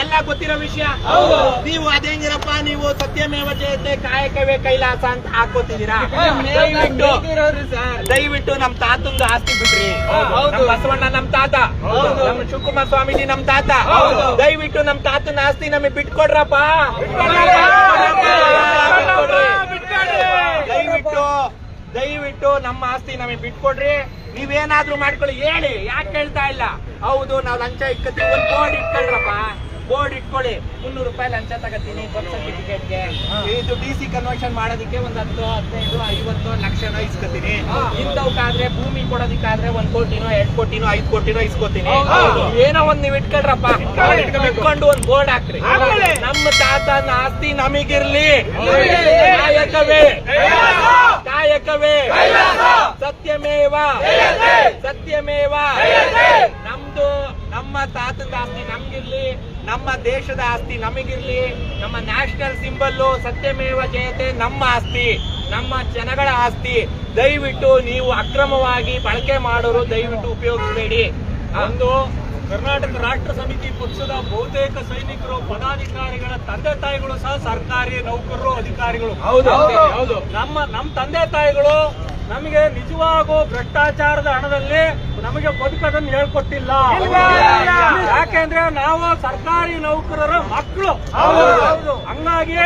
ಎಲ್ಲ ಗೊತ್ತಿರೋ ವಿಷಯ. ನೀವು ಅದೇಂಗಿರಪ್ಪ, ನೀವು ಸತ್ಯಮೇವ ಜಯತೆ ಕಾಯಕವೇ ಕೈಲಾಸ ಅಂತ ಹಾಕೋತಿದ್ದೀರಾ. ದಯವಿಟ್ಟು ನಮ್ ತಾತಂದು ಆಸ್ತಿ ಬಿಡ್ರಿ. ಬಸವಣ್ಣ ನಮ್ ತಾತ, ನಮ್ ಶಿವಕುಮಾರ ಸ್ವಾಮೀಜಿ ನಮ್ ತಾತ. ದಯವಿಟ್ಟು ನಮ್ ತಾತನ ಆಸ್ತಿ ನಮಗೆ ಬಿಟ್ಕೊಡ್ರಪ್ಪ. ದಯವಿಟ್ಟು ನಮ್ಮ ಆಸ್ತಿ ನಮಗೆ ಬಿಟ್ಕೊಡ್ರಿ. ನೀವೇನಾದ್ರೂ ಮಾಡ್ಕೊಳ್ಳಿ, ಹೇಳಿ, ಯಾಕೆ ಹೇಳ್ತಾ ಇಲ್ಲ? ಹೌದು, ನಾವು ಲಂಚ ಇಟ್ಕೊತೀವಿ, ಒಂದು ಬೋರ್ಡ್ ಇಟ್ಕೊಳ್ರಪ್ಪ, ಬೋರ್ಡ್ ಇಟ್ಕೊಳ್ಳಿ. 300 ರೂಪಾಯಿ ಲಂಚ ತಗೋತೀನಿ ಬರ್ತ್ ಸರ್ಟಿಫಿಕೇಟ್ಗೆ. ಇದು DC ಕನ್ವರ್ಷನ್ ಮಾಡೋದಕ್ಕೆ ಒಂದು 10, 15, 50 ಲಕ್ಷನೋ ಇಸ್ಕೊತೀನಿ. ಇಂಥವ್ಕಾದ್ರೆ ಭೂಮಿ ಕೊಡೋದಕ್ಕಾದ್ರೆ 1 ಕೋಟಿನೋ 2 ಕೋಟಿನೋ 5 ಕೋಟಿನೋ ಇಸ್ಕೊತೀನಿ. ಏನೋ ಒಂದ್ ನೀವ್ ಇಟ್ಕೊಳ್ರಪ್ಪ, ಇಟ್ಕೊಂಡು ಒಂದ್ ಬೋರ್ಡ್ ಹಾಕ್ರಿ. ನಮ್ಮ ತಾತನ ಆಸ್ತಿ ನಮಗಿರ್ಲಿ. ಕಾಯಕವೇ ಕಾಯಕವೇ ಸತ್ಯಮೇವ ಸತ್ಯಮೇವ. ನಮ್ದು ನಮ್ಮ ತಾತದ ಆಸ್ತಿ ನಮ್ಗಿರ್ಲಿ, ನಮ್ಮ ದೇಶದ ಆಸ್ತಿ ನಮಗಿರ್ಲಿ. ನಮ್ಮ ನ್ಯಾಷನಲ್ ಸಿಂಬಲ್ಲು ಸತ್ಯಮೇವ ಜಯತೆ ನಮ್ಮ ಆಸ್ತಿ, ನಮ್ಮ ಜನಗಳ ಆಸ್ತಿ. ದಯವಿಟ್ಟು ನೀವು ಅಕ್ರಮವಾಗಿ ಬಳಕೆ ಮಾಡೋರು ದಯವಿಟ್ಟು ಉಪಯೋಗಿಸಬೇಡಿ. ಒಂದು ಕರ್ನಾಟಕ ರಾಷ್ಟ್ರ ಸಮಿತಿ ಪಕ್ಷದ ಬಹುತೇಕ ಸೈನಿಕರು, ಪದಾಧಿಕಾರಿಗಳ ತಂದೆ ತಾಯಿಗಳು ಸಹ ಸರ್ಕಾರಿ ನೌಕರರು, ಅಧಿಕಾರಿಗಳು. ಹೌದು. ನಮ್ಮ ತಂದೆ ತಾಯಿಗಳು ನಮಗೆ ನಿಜವಾಗೂ ಭ್ರಷ್ಟಾಚಾರದ ಹಣದಲ್ಲಿ ನಮಗೆ ಬದುಕೋದನ್ನು ಹೇಳ್ಕೊಟ್ಟಿಲ್ಲ. ಯಾಕೆಂದ್ರೆ ನಾವು ಸರ್ಕಾರಿ ನೌಕರರ ಮಕ್ಕಳು. ಹಂಗಾಗಿ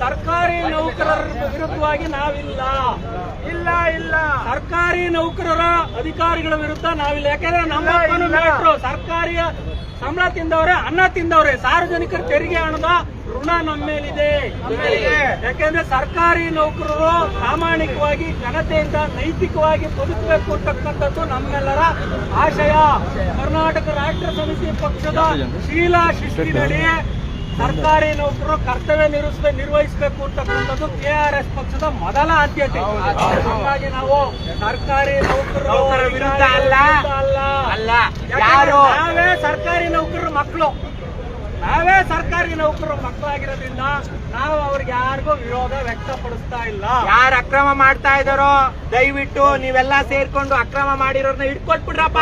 ಸರ್ಕಾರಿ ನೌಕರರ ವಿರುದ್ಧವಾಗಿ ನಾವಿಲ್ಲ. ಇಲ್ಲ ಸರ್ಕಾರಿ ನೌಕರರ ಅಧಿಕಾರಿಗಳ ವಿರುದ್ಧ ನಾವಿಲ್ಲ. ಯಾಕೆಂದ್ರೆ ನಮ್ಮ ಸರ್ಕಾರಿ ಸಂಬಳ ತಿಂದವ್ರೆ, ಅನ್ನ ತಿಂದವ್ರೆ. ಸಾರ್ವಜನಿಕರ ತೆರಿಗೆ ಹಣದ ಋಣ ನಮ್ಮ ಮೇಲಿದೆ. ಯಾಕೆಂದ್ರೆ ಸರ್ಕಾರಿ ನೌಕರರು ಪ್ರಾಮಾಣಿಕವಾಗಿ ಜನತೆಯಿಂದ ನೈತಿಕವಾಗಿ ಬದುಕಬೇಕು ಅಂತಕ್ಕಂಥದ್ದು ನಮ್ಮೆಲ್ಲರ ಆಶಯ. ಕರ್ನಾಟಕ ರಾಷ್ಟ್ರ ಸಮಿತಿ ಪಕ್ಷದ ಶೀಲಾ ಶಿಸ್ತಿನಡಿ ಸರ್ಕಾರಿ ನೌಕರರು ಕರ್ತವ್ಯ ನಿರ್ವಹಿಸಬೇಕು ಅಂತಕ್ಕಂಥದ್ದು KRS ಪಕ್ಷದ ಮೊದಲ ಆದ್ಯತೆ. ಹಾಗಾಗಿ ನಾವು ಸರ್ಕಾರಿ ನೌಕರರ ವಿರುದ್ಧ ಅಲ್ಲ. ನಾವೇ ಸರ್ಕಾರಿ ನೌಕರರ ಮಕ್ಕಳು. ನಾವೇ ಸರ್ಕಾರಿ ನೌಕರರು ಮಕ್ಕಳಾಗಿರೋದ್ರಿಂದ ನಾವು ಅವ್ರಿಗೆ ಯಾರಿಗೂ ವಿರೋಧ ವ್ಯಕ್ತಪಡಿಸ್ತಾ ಇಲ್ಲ. ಯಾರು ಅಕ್ರಮ ಮಾಡ್ತಾ ಇದಾರೋ ದಯವಿಟ್ಟು ನೀವೆಲ್ಲ ಸೇರ್ಕೊಂಡು ಅಕ್ರಮ ಮಾಡಿರೋರ್ನ ಹಿಡ್ಕೊಟ್ಬಿಡ್ರಪ್ಪ.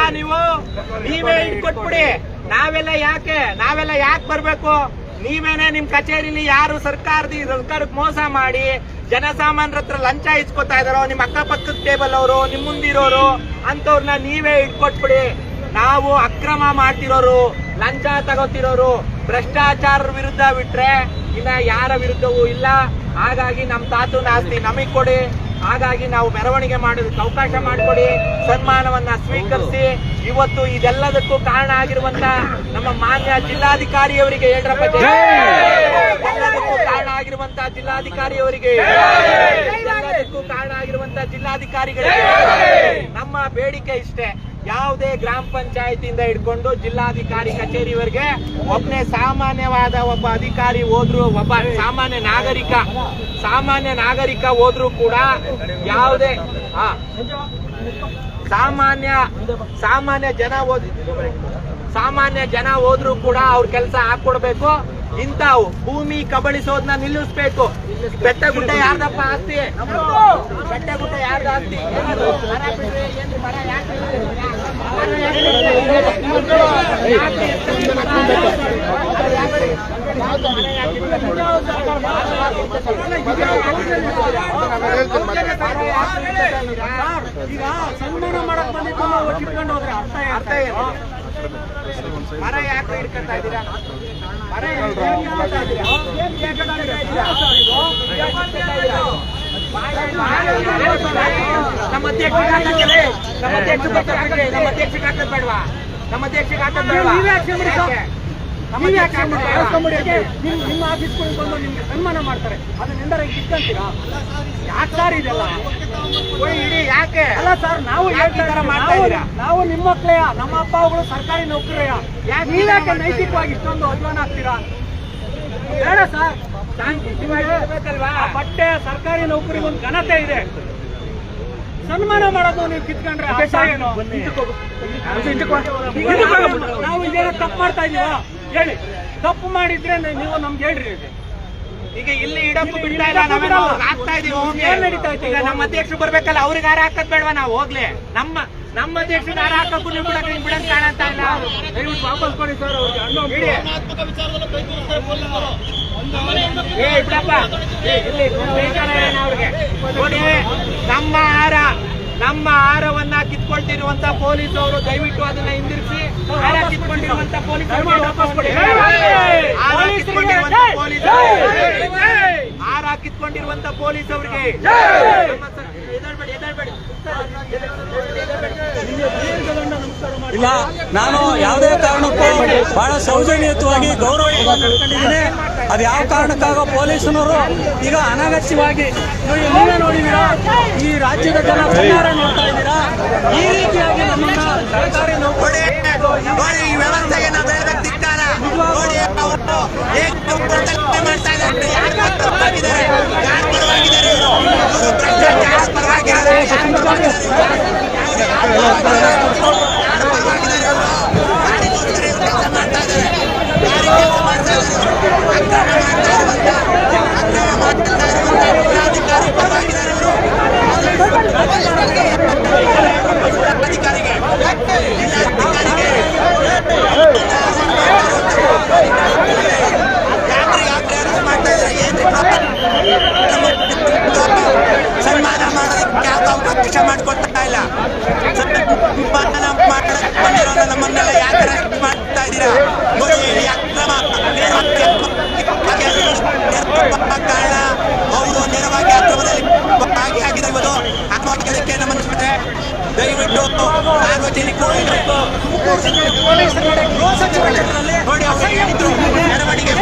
ನೀವೇ ಹಿಡ್ಕೊಟ್ಬಿಡಿ. ನಾವೆಲ್ಲ ಯಾಕೆ ಬರ್ಬೇಕು? ನೀವೇನೆ ನಿಮ್ ಕಚೇರಿಲಿ ಯಾರು ಸರ್ಕಾರಕ್ಕೆ ಮೋಸ ಮಾಡಿ ಜನಸಾಮಾನ್ಯರ ಹತ್ರ ಲಂಚ ಇಸ್ಕೊತಾ ಇದಾರೋ, ನಿಮ್ ಅಕ್ಕಪಕ್ಕದ ಟೇಬಲ್ ಅವರು, ನಿಮ್ ಮುಂದಿರೋರು ಅಂತವ್ರನ್ನ ನೀವೇ ಇಟ್ಕೊಟ್ಬಿಡಿ. ನಾವು ಅಕ್ರಮ ಮಾಡ್ತಿರೋರು, ಲಂಚ ತಗೋತಿರೋರು, ಭ್ರಷ್ಟಾಚಾರ ವಿರುದ್ಧ ಬಿಟ್ರೆ ಇನ್ನ ಯಾರ ವಿರುದ್ಧವೂ ಇಲ್ಲ. ಹಾಗಾಗಿ ನಮ್ ತಾತನ ಆಸ್ತಿ ನಮಗ್ ಕೊಡಿ. ಹಾಗಾಗಿ ನಾವು ಮೆರವಣಿಗೆ ಮಾಡೋದಕ್ಕೆ ಅವಕಾಶ ಮಾಡಿಕೊಡಿ. ಸನ್ಮಾನವನ್ನ ಸ್ವೀಕರಿಸಿ. ಇವತ್ತು ಇದೆಲ್ಲದಕ್ಕೂ ಕಾರಣ ಆಗಿರುವಂತ ನಮ್ಮ ಮಾನ್ಯ ಜಿಲ್ಲಾಧಿಕಾರಿಯವರಿಗೆ ಎಲ್ಲದಕ್ಕೂ ಕಾರಣ ಆಗಿರುವಂತ ಜಿಲ್ಲಾಧಿಕಾರಿಯವರಿಗೆ, ಎಲ್ಲದಕ್ಕೂ ಕಾರಣ ಆಗಿರುವಂತ ಜಿಲ್ಲಾಧಿಕಾರಿಗಳಿಗೆ ನಮ್ಮ ಬೇಡಿಕೆ ಇಷ್ಟೇ. ಯಾವುದೇ ಗ್ರಾಮ ಪಂಚಾಯತಿಯಿಂದ ಹಿಡ್ಕೊಂಡು ಜಿಲ್ಲಾಧಿಕಾರಿ ಕಚೇರಿವರೆಗೆ ಒಬ್ಬನೇ ಸಾಮಾನ್ಯವಾದ ಒಬ್ಬ ಅಧಿಕಾರಿ ಹೋದ್ರು, ಒಬ್ಬ ಸಾಮಾನ್ಯ ನಾಗರಿಕ ಹೋದ್ರು ಕೂಡ ಯಾವುದೇ ಸಾಮಾನ್ಯ ಜನ ಹೋದ್ರು ಕೂಡ ಅವ್ರ ಕೆಲಸ ಹಾಕೊಡ್ಬೇಕು. ಇಂಥವು ಭೂಮಿ ಕಬಳಿಸೋದನ್ನ ನಿಲ್ಲಿಸ್ಬೇಕು. ಬೆಟ್ಟ ಗುಡ್ಡ ಯಾರ್ದಪ್ಪ ಆಸ್ತಿ? ಬೆಟ್ಟ ಗುಡ್ಡ ಯಾರ್ದ ಆಸ್ತಿ? ಈಗ ಸನ್ಮಾನ ಮಾಡಕ್ ಬಂದಿದ್ದು ಕಿತ್ಕೊಂಡು ಹೋದ್ರೆ ಅರ್ಥ ಏನು? ಮರ ಯಾಕೆ ಹಿಡ್ಕೊತಾ ಇದ್ದೀರಾ? ನಮ್ಮ ಅಧ್ಯಕ್ಷಕ್ಕೆ ಹಾಕೋದ್ ಬೇಡವಾ? ನಮ್ಮ ಅಧ್ಯಕ್ಷಕ್ಕೆ ಹಾಕೋದ್ ಬೇಡವಾ? ನಿಮ್ಮ ಆಫೀಸ್ಗಳಿಗೆ ಬಂದು ನಿಮ್ಗೆ ಸನ್ಮಾನ ಮಾಡ್ತಾರೆ, ಅದನ್ನೆಂದ ಕಿತ್ಕೊಂತೀರಾ? ಯಾಕೆ ಸರ್ ಇದೆಲ್ಲ? ಇಡೀ ಯಾಕೆ ಅಲ್ಲ ಸರ್, ನಾವು ನಿಮ್ಮ ಮಕ್ಕಳೇ, ನಮ್ಮ ಅಪ್ಪ ಅವುಗಳು ಸರ್ಕಾರಿ ನೌಕರಯ್ಯ. ನೀವ್ಯಾಕೆ ನೈತಿಕವಾಗಿ ಇಷ್ಟೊಂದು ಅಭಿಮಾನ ಆಗ್ತೀರಾ? ಬೇಡ ಸರ್. ಬಟ್ಟೆ ಸರ್ಕಾರಿ ನೌಕರಿಗೊಂದು ಘನತೆ ಇದೆ. ಸನ್ಮಾನ ಮಾಡೋದು ನೀವು ಕಿತ್ಕೊಂಡ್ರೆ ನಾವು ಇದೇನೋ ತಪ್ಪು ಮಾಡ್ತಾ ಇದೀವ? ಹೇಳಿ, ತಪ್ಪು ಮಾಡಿದ್ರೆ ನೀವು ನಮ್ಗೆ ಹೇಳ್ರಿ. ಈಗ ಇಲ್ಲಿ ಇಡಕ್ಕೂ ಬಿಡ್ತಾ ಇಲ್ಲ, ನಾವೇನೋ ಹಾಕ್ತಾ ಇದೀವಿ. ಏನ್ ನಡೀತಾ ಇತ್ತು? ಈಗ ನಮ್ಮ ಅಧ್ಯಕ್ಷರು ಬರ್ಬೇಕಲ್ಲ, ಅವ್ರಿಗೆ ಯಾರು ಹಾಕದ್ ಬೇಡವಾ? ನಾವು ಹೋಗ್ಲಿ. ನಮ್ಮ ನಮ್ಮ ಅಧ್ಯಕ್ಷನ ಹಾರ ಹಾಕಕ್ಕೂ ನೀವು ಬಿಡಕ್ಕೆ ನಿಮ್ ಬಿಡಂಗ್ ಕಾಣಂತ ಇಲ್ಲ. ದಯವಿಟ್ಟು ವಾಪಸ್ ಕೊಡಿ ಸರ್ ಅವ್ರಿಗೆ ಹಣ್ಣು ಇಡಿ. ಏ ಬಿಡಪ್ಪ, ಏ, ಇಲ್ಲಿ ಬೇಜಾರ ಏನು ಅವ್ರಿಗೆ? ನೋಡಿ, ನಮ್ಮ ಹಾರವನ್ನ ಕಿತ್ಕೊಳ್ತಿರುವಂತ ಪೊಲೀಸ್ ಅವರು ದಯವಿಟ್ಟು ಅದನ್ನ ಹಿಂದಿರಿಸಿ ಹಾರ ಕಿತ್ಕೊಂಡಿರುವಂತ ಪೊಲೀಸ್ ವಾಪಸ್ ಕೊಡಿ. ಹಾರ ಕಿತ್ಕೊಂಡಿರುವಂತ ಪೊಲೀಸ್ ಅವರಿಗೆ ಇಲ್ಲ, ನಾನು ಯಾವುದೇ ಕಾರಣಕ್ಕೂ ಬಹಳ ಸೌಜನ್ಯಯುತವಾಗಿ ಗೌರವವಾಗಿ ನಡ್ಕೊಂಡಿದ್ದೇನೆ. ಅದು ಯಾವ ಕಾರಣಕ್ಕಾಗ ಪೊಲೀಸನವರು ಈಗ ಅನಗತ್ಯವಾಗಿ ನೀವೇ ನೋಡಿದ್ದೀರಾ, ಈ ರಾಜ್ಯದ ಜನ ಕಣ್ಣಾರೆ ನೋಡ್ತಾ ಇದ್ದೀರಾ. ಈ ರೀತಿಯಾಗಿ ನಮ್ಮನ್ನ ಸರ್ಕಾರಿ ನೌಕರಿ ನೋಡಿ, ಈ ವ್ಯವಸ್ಥೆಗೆ ನಾವು ಹೇಳ್ಬೇಕು ಧಿಕ್ಕಾರ. ನೋಡಿ, ಅವರು ಹೇಗೆ ಮಾಡ್ತಾ ಇದ್ದಾರೆ, ಯಾರ ಪರವಾಗಿದ್ದಾರೆ, ಯಾರ ಪರವಾಗಿದ್ದಾರೆ ಇವರು? ಇವರು ಭ್ರಷ್ಟಾಚಾರ ಪರವಾಗಿದ್ದಾರೆ, ಯಾರ ಪರವಾಗಿದ್ದಾರೆ ಇವರು? ಯಾರ ಪರವಾಗಿದ್ದಾರೆ ಇವರು? ಯಾರಿಗೋಸ್ಕರ ಇವರು ಕೆಲಸ ಮಾಡ್ತಾ ಇದ್ದಾರೆ? ಯಾರಿಗೆ ಕೆಲಸ ಮಾಡ್ತಾ ಇದ್ದಾರೆ? ಅಕ್ರಮ ಮಾಡ್ತಾ ಇರುವಂತ ಜಿಲ್ಲಾಧಿಕಾರಿ ಪರವಾಗಿದ್ದಾರೆ ಇವರು. ಜಿಲ್ಲಾಧಿಕಾರಿಗೆ ಸನ್ಮಾನ ಮಾಡೋದಕ್ಕೆ ಯಾವ ಅವಕಾಶ ಮಾಡಿಕೊಡ್ತಾ ಇಲ್ಲ. ಸನ್ಮಾನ ಮಾಡಿರೋ ನಮ್ಮನ್ನೆಲ್ಲ ಯಾಕೆ ಅರೆಸ್ಟ್ ಮಾಡ್ತಾ ಇದ್ದೀರಾ? ನೋಡಿ, ಈ ಅಕ್ರಮ ಕಾರಣ ಅವರು ನೇರವಾಗಿ ಅಕ್ರಮದಲ್ಲಿ ಭಾಗಿಯಾಗಿರುವುದು. ಆತ್ಮಹತ್ಯೆ ನಮ್ಮನ್ನಿಸುತ್ತೆ. ದಯವಿಟ್ಟು ಸಾರ್ವಜನಿಕರು ನೋಡಿ, ಅವರು ಹೇಳಿದ್ರು ಮೆರವಣಿಗೆ